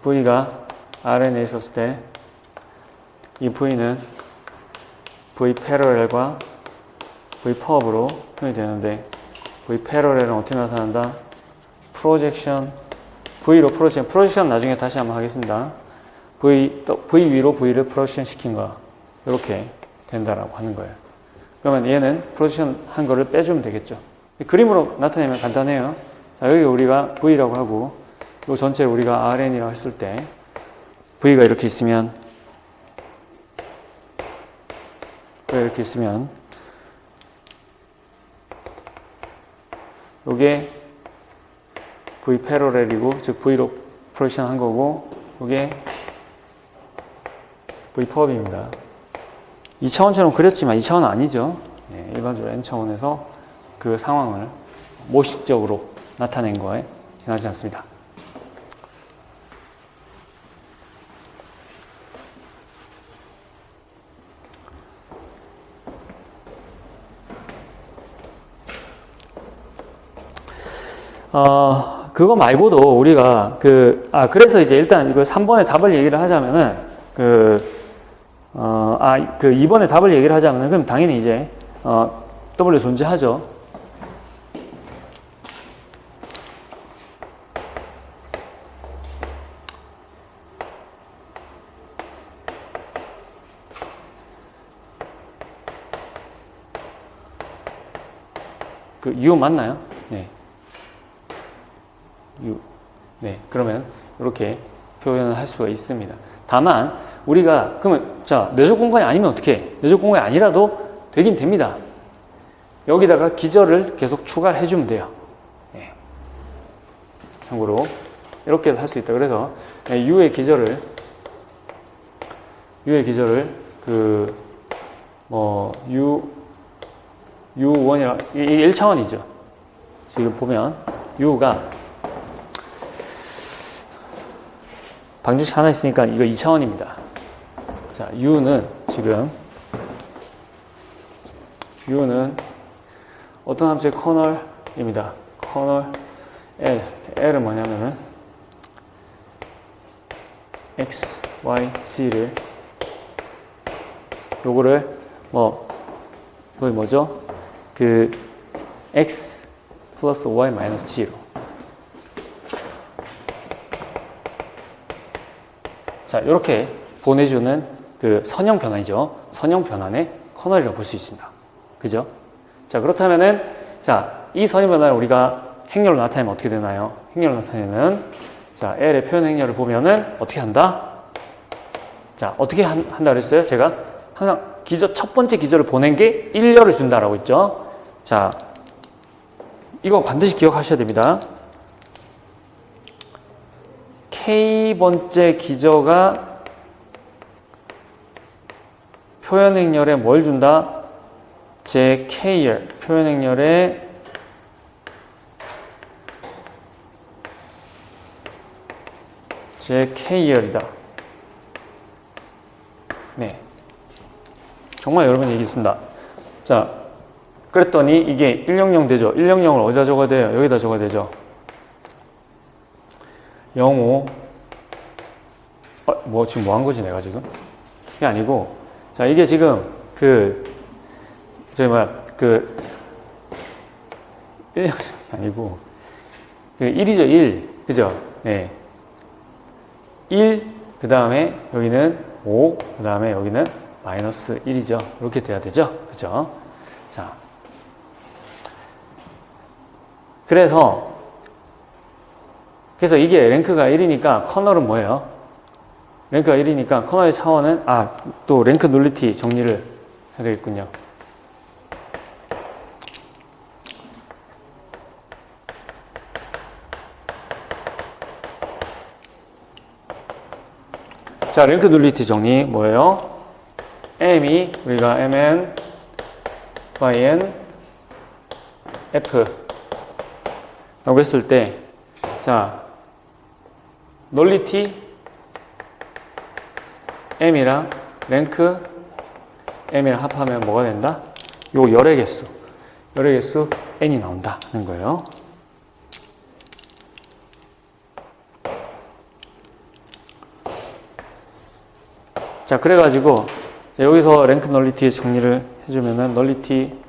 V가 Rn에 있었을 때 이 V는 V 패러렐과 V 펍으로 표현이 되는데 V 패러렐은 어떻게 나타난다? 프로젝션 V로 프로젝션 나중에 다시 한번 하겠습니다. V 위로 V를 프로젝션 시킨 거 이렇게 된다라고 하는 거예요. 그러면 얘는 프로젝션 한 거를 빼주면 되겠죠. 그림으로 나타내면 간단해요. 자, 여기 우리가 V라고 하고, 이 전체를 우리가 Rn이라고 했을 때, V가 이렇게 있으면, 요게 V 패러렐이고, 즉 V로 프로젝션 한 거고, 요게 V 펍입니다. 2차원처럼 그렸지만 2차원은 아니죠. 네, 일반적으로 n차원에서 그 상황을 모식적으로 나타낸 거에 지나지 않습니다. 그거 말고도 우리가 그래서 이제 일단 이거 3번의 답을 얘기를 하자면은 2번의 답을 얘기를 하자면, 그럼 당연히 이제, W 존재하죠. U 맞나요? 네. U. 네. 그러면, 이렇게 표현을 할 수가 있습니다. 다만, 우리가 그러면 내적 공간이 아니면 어떻게 해? 내적 공간이 아니라도 되긴 됩니다. 여기다가 기절을 계속 추가를 해주면 돼요. 네. 참고로 이렇게 할 수 있다. 그래서 U의 기절을 U1이라 이게 1차원이죠. 지금 보면 U가 방정식 하나 있으니까 이거 2차원입니다. 자, U는 어떤 함수의 커널입니다. 커널 L. L은 뭐냐면은 X, Y, Z를 요거를 거기 뭐죠? X 플러스 Y 마이너스 G로. 자, 이렇게 보내주는 선형 변환이죠. 선형 변환의 커널이라고 볼 수 있습니다. 그죠? 자, 그렇다면은, 이 선형 변환을 우리가 행렬로 나타내면 어떻게 되나요? 행렬로 나타내는, L의 표현 행렬을 보면은 어떻게 한다? 자, 어떻게 한다 그랬어요? 제가 항상 첫 번째 기절을 보낸 게 1열을 준다라고 했죠. 자, 이거 반드시 기억하셔야 됩니다. K번째 기저가 표현 행렬에 뭘 준다? 제 K열, 표현 행렬에 제 K열이다. 네. 정말 여러 번 얘기했습니다. 자, 그랬더니 이게 100 되죠. 100을 어디다 적어야 돼요? 여기다 적어야 되죠. 05. 지금 뭐 한 거지, 내가 지금? 그게 아니고, 자, 이게 지금, 1 아니고, 1이죠, 1. 그죠? 네. 1, 그 다음에 여기는 5, 그 다음에 여기는 마이너스 1이죠. 이렇게 돼야 되죠. 그죠? 자, 그래서 이게 랭크가 1이니까 커널은 뭐예요? 랭크가 1이니까 커널의 차원은 또 랭크 널리티 정리를 해야 되겠군요. 자, 랭크 널리티 정리 뭐예요? m이 우리가 mn yn f 라고 했을 때, 자, 널리티 m이랑 랭크 m이랑 합하면 뭐가 된다? 요 열의 개수 n이 나온다는 거예요. 자, 그래가지고 여기서 랭크 널리티 정리를 해주면은 널리티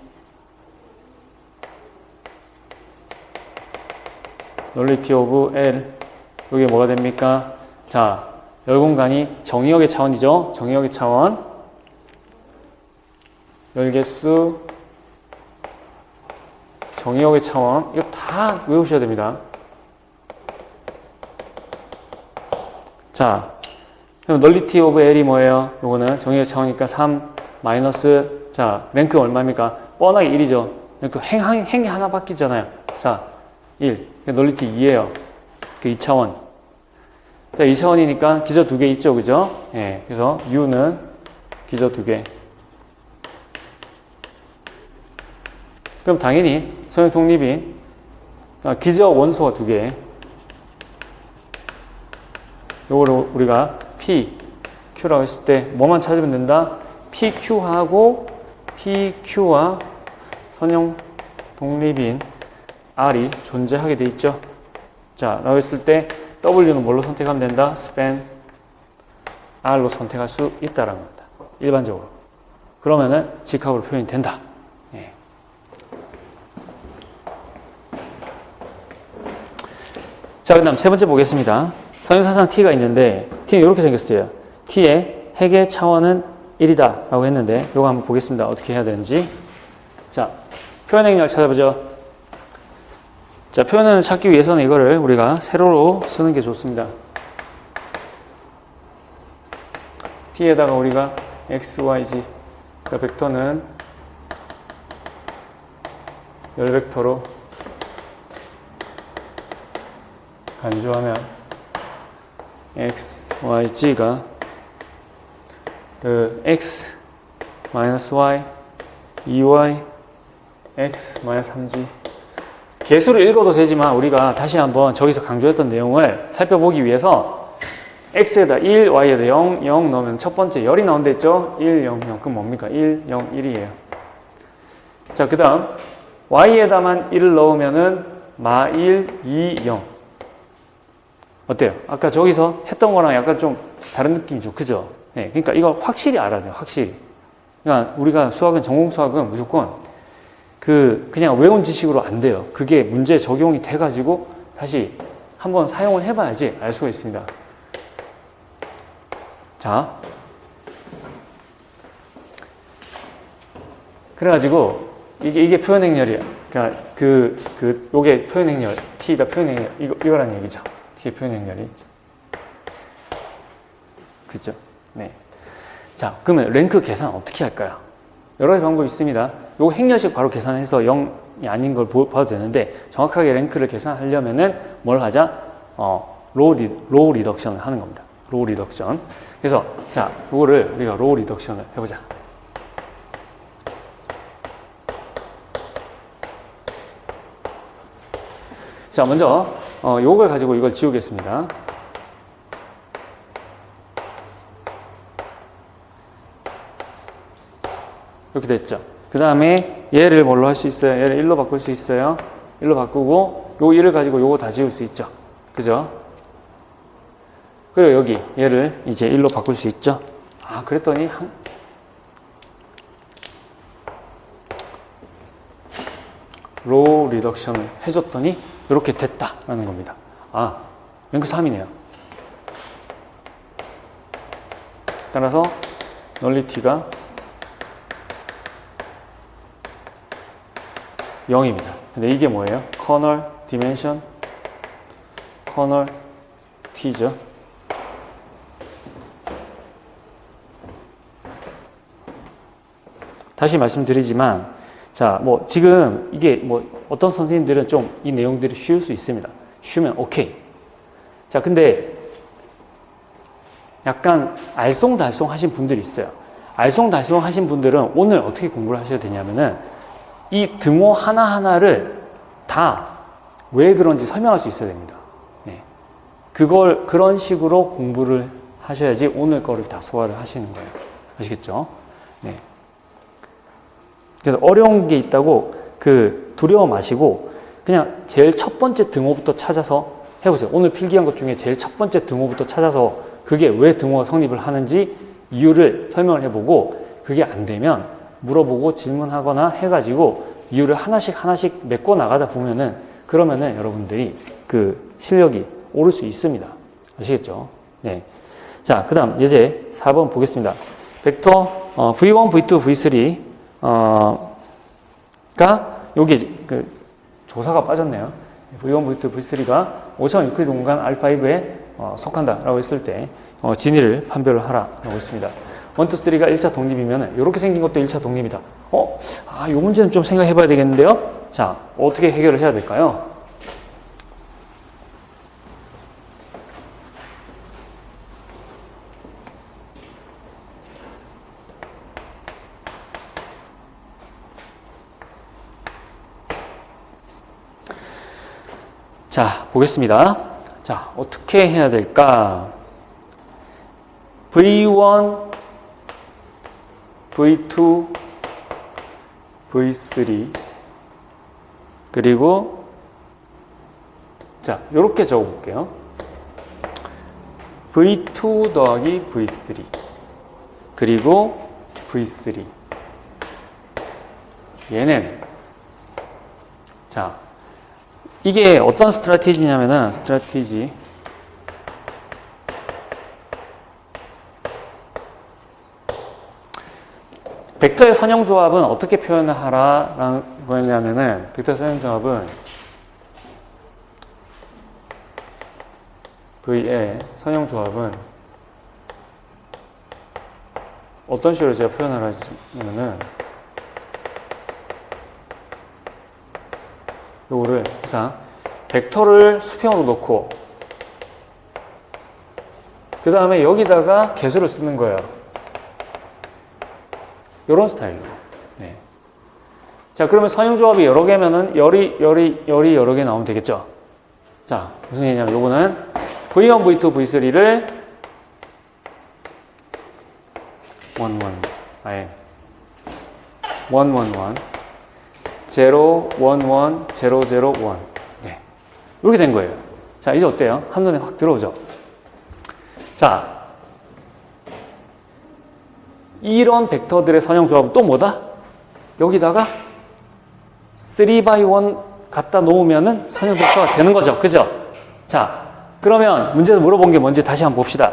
오브 L 이게 뭐가 됩니까? 자, 열 공간이 정의역의 차원이죠. 정의역의 차원 열 개수 정의역의 차원 이거 다 외우셔야 됩니다. 자, 그럼 널리티 오브 L이 뭐예요? 요거는 정의의 차원이니까 3 마이너스, 자, 랭크 얼마입니까? 뻔하게 1이죠. 랭크 행이 하나 바뀌잖아요. 자, 1. 널리티 2예요. 그 2차원. 자, 2차원이니까 기저 2개 있죠. 그죠? 예. 그래서 U는 기저 2개. 그럼 당연히 선형 독립인 기저 원소가 2개. 요거를 우리가 P, Q라고 했을 때 뭐만 찾으면 된다? PQ와 선형 독립인 R이 존재하게 돼 있죠. 자, 라고 했을 때 W는 뭘로 선택하면 된다? span R로 선택할 수 있다라는 겁니다. 일반적으로. 그러면은 직각으로 표현이 된다. 예. 자, 그 다음 세 번째 보겠습니다. 선형사상 T가 있는데 T는 이렇게 생겼어요. T의 핵의 차원은 1이다 라고 했는데 이거 한번 보겠습니다. 어떻게 해야 되는지. 자, 표현 행렬 찾아보죠. 자, 표현을 찾기 위해서는 이거를 우리가 세로로 쓰는 게 좋습니다. T에다가 우리가 x, y, z 그러니까 벡터는 열벡터로 간주하면 x, y, z가 x, y, 2y, x, 3z 개수를 읽어도 되지만 우리가 다시 한번 저기서 강조했던 내용을 살펴보기 위해서 x에다 1, y에다 0, 0 넣으면 첫 번째 열이 나온다 했죠? 1, 0, 0 그럼 뭡니까? 1, 0, 1이에요. 자, 그 다음 y에다만 1을 넣으면은 마1, 2, 0 어때요? 아까 저기서 했던 거랑 약간 좀 다른 느낌이죠. 그죠? 네, 그러니까 이거 확실히 알아야 돼요. 확실히. 그러니까 우리가 전공 수학은 무조건 그냥 외운 지식으로 안 돼요. 그게 문제 적용이 돼가지고 다시 한번 사용을 해봐야지 알 수가 있습니다. 자. 그래가지고 이게 표현 행렬이야. 그러니까 요게 표현 행렬, T가 표현 행렬, 이거란 얘기죠. T의 표현 행렬이 있죠. 그죠? 네. 자, 그러면 랭크 계산 어떻게 할까요? 여러 가지 방법이 있습니다. 요 행렬식 바로 계산해서 0이 아닌 걸 봐도 되는데 정확하게 랭크를 계산하려면은 뭘 하자? 로우 리덕션을 하는 겁니다. 로우 리덕션. 그래서 자, 요거를 우리가 로우 리덕션을 해보자. 자, 먼저 요걸 가지고 이걸 지우겠습니다. 이렇게 됐죠. 그 다음에 얘를 뭘로 할 수 있어요? 얘를 1로 바꿀 수 있어요. 1로 바꾸고 요 1을 가지고 요거 다 지울 수 있죠. 그죠? 그리고 여기 얘를 이제 1로 바꿀 수 있죠. 아, 그랬더니 로우 리덕션을 해줬더니 이렇게 됐다라는 겁니다. 아, 랭크 3이네요. 따라서 널리티가 0입니다. 근데 이게 뭐예요? 커널 디멘션 커널 t죠. 다시 말씀드리지만, 자, 뭐 지금 이게 뭐 어떤 선생님들은 좀 이 내용들이 쉬울 수 있습니다. 쉬우면 오케이. 자, 근데 약간 알쏭달쏭 하신 분들이 있어요. 알쏭달쏭 하신 분들은 오늘 어떻게 공부를 하셔야 되냐면은 이 등호 하나하나를 다 왜 그런지 설명할 수 있어야 됩니다. 네. 그걸 그런 식으로 공부를 하셔야지 오늘 거를 다 소화를 하시는 거예요. 아시겠죠? 네. 그래서 어려운 게 있다고 두려워 마시고 그냥 제일 첫 번째 등호부터 찾아서 해보세요. 오늘 필기한 것 중에 제일 첫 번째 등호부터 찾아서 그게 왜 등호가 성립을 하는지 이유를 설명을 해보고 그게 안 되면 물어보고 질문하거나 해가지고 이유를 하나씩 메꿔 나가다 보면은 그러면은 여러분들이 그 실력이 오를 수 있습니다. 아시겠죠? 네. 자, 그 다음 예제 4번 보겠습니다. 벡터 V1, V2, V3가 여기 그 조사가 빠졌네요. V1, V2, V3가 5차원 유클리드 공간 R5에 속한다라고 했을 때 진위를 판별을 하라라고 했습니다. 1, 2, 3가 1차 독립이면 이렇게 생긴 것도 1차 독립이다. 이 문제는 좀 생각해 봐야 되겠는데요. 자, 어떻게 해결을 해야 될까요? 자, 보겠습니다. 자, 어떻게 해야 될까? V1, V2, V3 그리고 자, 요렇게 적어 볼게요. V2 더하기 V3 그리고 V3 얘는 자, 이게 어떤 스트래티지냐면은 벡터의 선형조합은 어떻게 표현을 하라는 거냐면은 벡터의 선형조합은 V의 선형조합은 어떤 식으로 제가 표현을 하냐면은 요거를 항상 벡터를 수평으로 놓고 그 다음에 여기다가 개수를 쓰는 거예요. 요런 스타일로. 네. 자, 그러면 선형조합이 여러 개면은 열이 여러 개 나오면 되겠죠. 자, 무슨 얘기냐면 요거는 V1, V2, V3를 1, 0, 0, 0, 0, 1. 네. 이렇게 된 거예요. 자, 이제 어때요? 한눈에 확 들어오죠? 자, 이런 벡터들의 선형 조합은 또 뭐다? 여기다가 3x1 갖다 놓으면은 선형 벡터가 되는 거죠. 그죠? 자, 그러면 문제에서 물어본 게 뭔지 다시 한번 봅시다.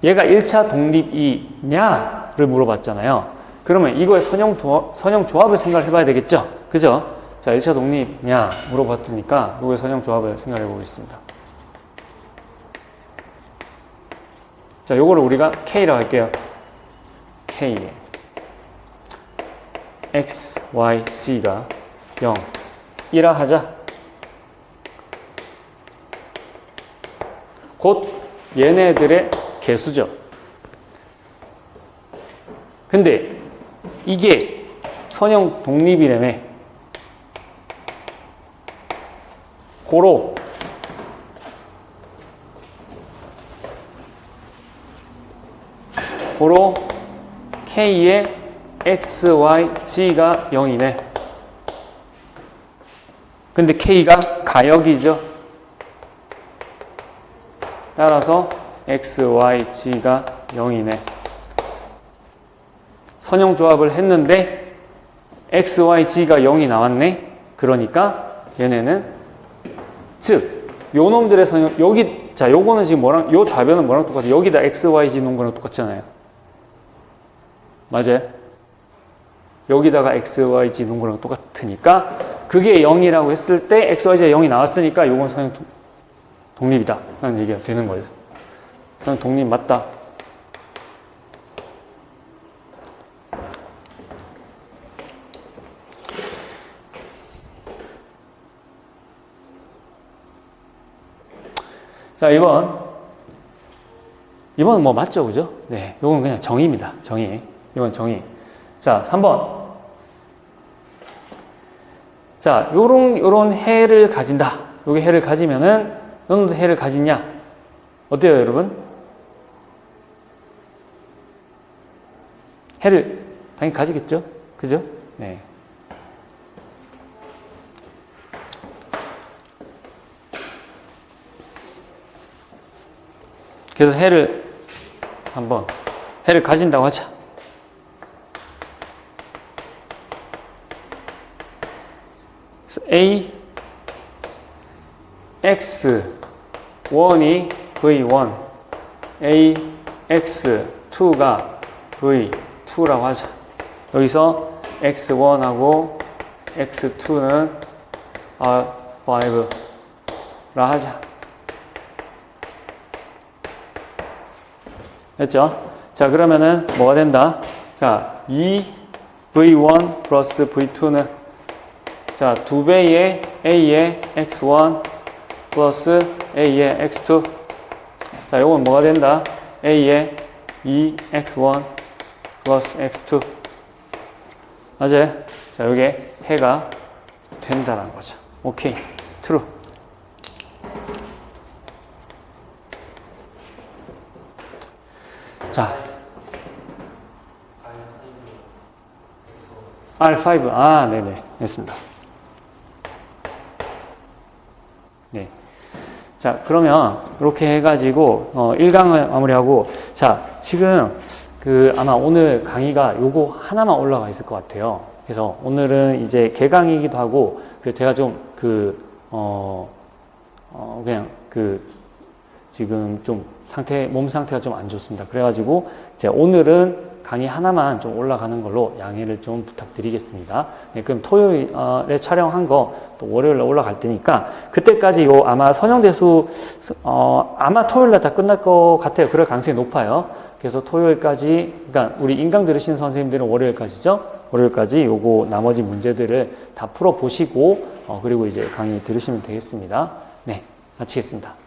얘가 1차 독립이냐를 물어봤잖아요. 그러면 이거의 선형 조합을 생각을 해봐야 되겠죠? 그죠? 자, 1차 독립이냐 물어봤으니까 이거의 선형 조합을 생각해 보겠습니다. 자, 요거를 우리가 K라고 할게요. K X, Y, Z가 0 이라 하자. 곧 얘네들의 개수죠. 근데 이게 선형 독립이라며. 고로 K의 X, Y, G가 0이네. 근데 K가 가역이죠. 따라서 X, Y, G가 0이네. 선형 조합을 했는데 X, Y, G가 0이 나왔네. 그러니까 얘네는 즉 요 놈들의 선형 여기 자 요거는 지금 뭐랑 요 좌변은 뭐랑 똑같아? 여기다 X, Y, G 놓은 거랑 똑같잖아요. 맞아요? 여기다가 X, Y, G 놓은 거랑 똑같으니까 그게 0이라고 했을 때 XYZ 0이 나왔으니까 요건 그냥 독립이다 라는 얘기가 되는 거예요. 그냥 독립 맞다. 자, 2번 뭐 맞죠, 그죠? 네, 이건 그냥 정의입니다. 정의. 이건 정의. 자, 3번. 자, 요런 해를 가진다. 요게 해를 가지면은 너는 해를 가지냐? 어때요, 여러분? 해를 당연히 가지겠죠? 그죠? 네. 그래서 해를 한번 해를 가진다고 하자. 그래서 A X1이 V1, A X2가 V2라고 하자. 여기서 X1하고 X2는 R5라 하자. 됐죠? 자, 그러면은 뭐가 된다? 자, 2V1 플러스 V2는 자, 2배의 A의 X1 플러스 A의 X2. 자, 요건 뭐가 된다? A의 2X1 플러스 X2. 맞지? 자, 요게 해가 된다는 거죠. 오케이. true. 자, R5. 아, 네네. 됐습니다. 네. 자, 그러면 이렇게 해가지고 1강을 마무리하고, 자, 지금 아마 오늘 강의가 요거 하나만 올라가 있을 것 같아요. 그래서 오늘은 이제 개강이기도 하고, 제가 좀 그냥 지금 좀 몸 상태가 좀 안 좋습니다. 그래가지고 이제 오늘은 강의 하나만 좀 올라가는 걸로 양해를 좀 부탁드리겠습니다. 네, 그럼 토요일에 촬영한 거 또 월요일에 올라갈 테니까 그때까지 아마 선형대수 아마 토요일날 다 끝날 것 같아요. 그럴 가능성이 높아요. 그래서 토요일까지, 그러니까 우리 인강 들으신 선생님들은 월요일까지죠. 월요일까지 요거 나머지 문제들을 다 풀어 보시고 그리고 이제 강의 들으시면 되겠습니다. 네, 마치겠습니다.